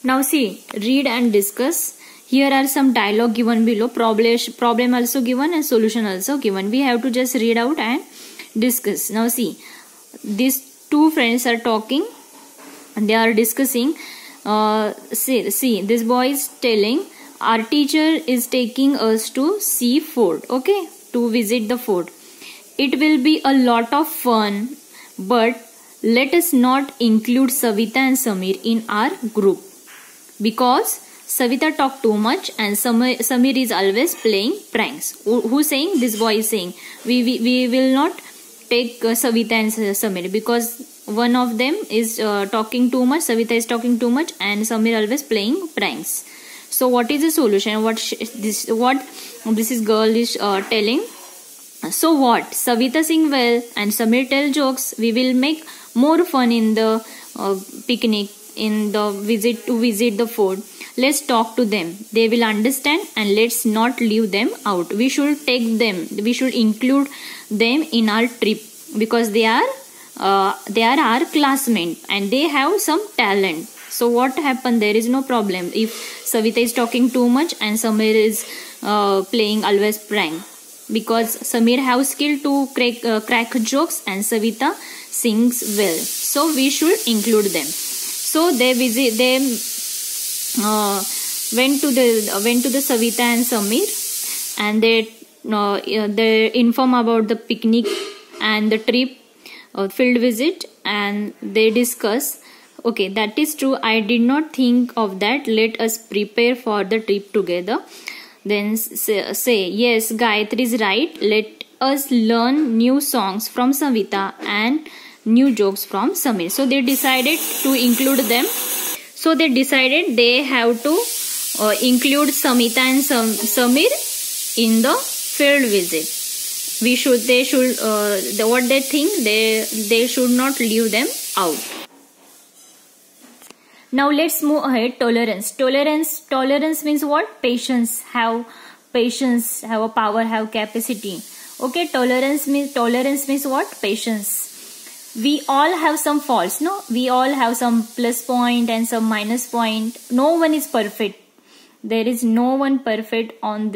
Now see, read and discuss. Here are some dialogue given below. Problem also given and solution also given. We have to just read out and discuss. Now see, these two friends are talking and they are discussing. See, this boy is telling our teacher is taking us to see fort. Okay, to visit the fort. It will be a lot of fun, but let us not include Savita and Samir in our group, because Savita talk too much and Samir is always playing pranks. Who's saying? This boy is saying we will not take Savita and Samir because one of them is talking too much, Savita is talking too much, and Samir always playing pranks. So what is the solution? What this girl is telling? So what? Savita sing well and Samir tell jokes. We will make more fun in the picnic, in the visit the fort. Let's talk to them. They will understand, and let's not leave them out. We should take them. We should include them in our trip because they are our classmates and they have some talent. So what happened? There is no problem if Savita is talking too much and Samir is playing always prank, because Samir have skill to crack jokes and Savita sings well. So we should include them. So they went to the Savita and Samir, and they inform about the picnic and the trip, field visit, and they discuss. Okay, that is true. I did not think of that. Let us prepare for the trip together. Then say yes, Gayatri is right. Let us learn new songs from Savita and new jokes from Samir. So they decided to include them. So they decided they have to include Samita and Samir in the field visit. They should what they think, they should not leave them out. Now let's move ahead. Tolerance means what? Patience. Have a power, have capacity. Okay, tolerance means what? Patience. We all have some faults, no? We all have some plus point and some minus point. No one is perfect. There is no one perfect in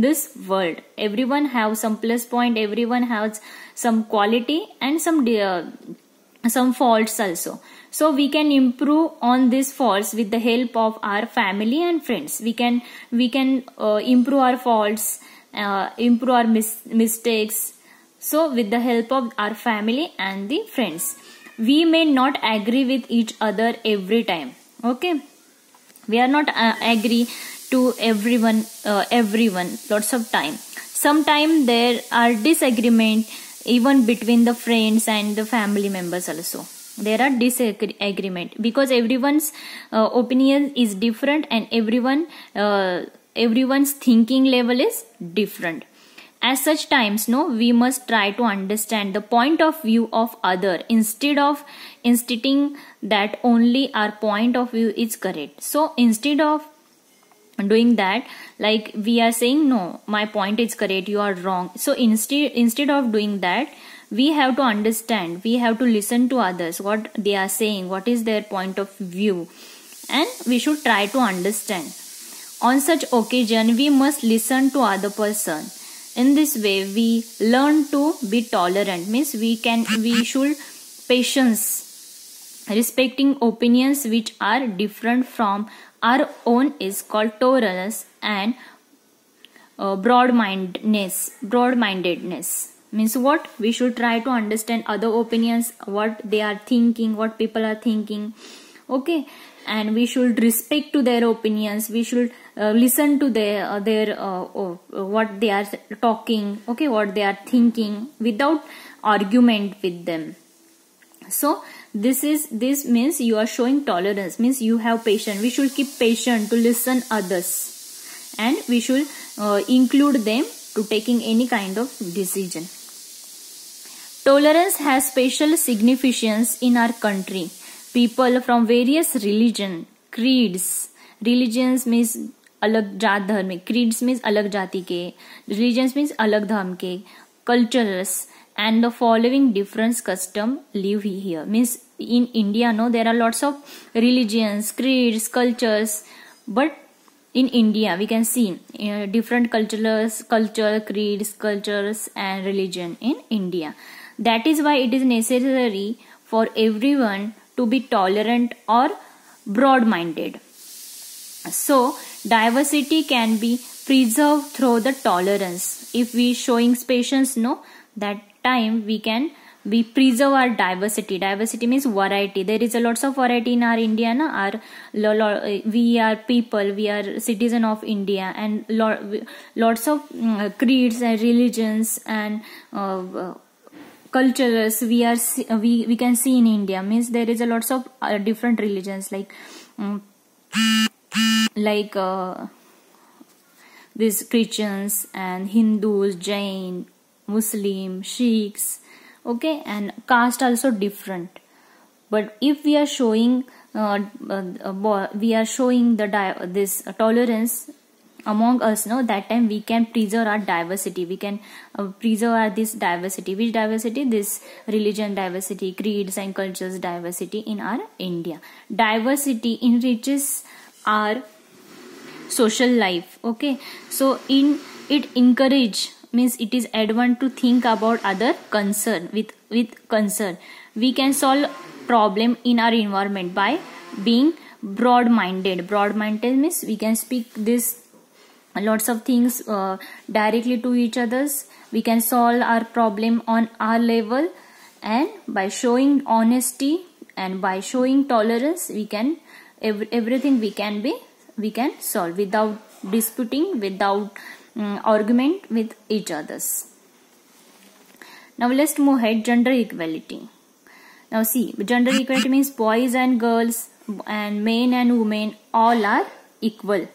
this world. Everyone have some plus point. Everyone has some quality and some faults also. So we can improve on these faults with the help of our family and friends. We can improve our faults, improve our mistakes. So with the help of our family and the friends. We may not agree with each other every time. Okay, we are not agree to everyone lots of time. Sometimes there are disagreement even between the friends and the family members also. There are disagreement because everyone's opinion is different and everyone's thinking level is different. At such times, we must try to understand the point of view of other instead of insisting that only our point of view is correct. So instead of doing that, like we are saying, no, my point is correct, you are wrong. So instead of doing that, we have to understand, we have to listen to others, what they are saying, what is their point of view, and we should try to understand. On such occasion, we must listen to other person. In this way, we learn to be tolerant. Means we should patience. Respecting opinions which are different from our own is called tolerance, and broad-mindedness. Means what? We should try to understand other opinions, what they are thinking, what people are thinking. Okay, and we should respect to their opinions. We should listen to their what they are talking. Okay, what they are thinking without argument with them. So this means you are showing tolerance. Means you have patience. We should keep patient to listen others, and we should include them to taking any kind of decision. Tolerance has special significance in our country. People from various creeds means अलग जात धर्म, creeds means अलग जाति के, religions means अलग धर्म के, cultures and the following different custom live here. Means in India, no, there are lots of religions, creeds, cultures, but in India we can see different creeds, cultures and religion in India. That is why it is necessary for everyone to be tolerant or broad-minded. So diversity can be preserved through the tolerance. If we showing patience, no, that time we preserve our diversity. Diversity means variety. There is a lots of variety in our India, na? We are people, we are citizen of India, and lots of creeds and religions and cultures we can see in India. Means there is a lots of different religions like these Christians and Hindus, Jain, Muslim, Sikhs, okay, and caste also different. But if we are showing this tolerance among us, no, that time we can preserve our diversity. We can preserve this diversity. Which diversity? This religion diversity, creeds and cultures diversity in our India. Diversity enriches our social life, okay. So it encourage, means it is advantage to think about other concern with concern. We can solve problem in our environment by being broad-minded. Broad-minded means we can speak this lots of things directly to each others. We can solve our problem on our level, and by showing honesty and by showing tolerance, we can everything we can solve without disputing, without argument with each others. Now let's move ahead. Gender equality. Now see, gender equality means boys and girls and men and women all are equal.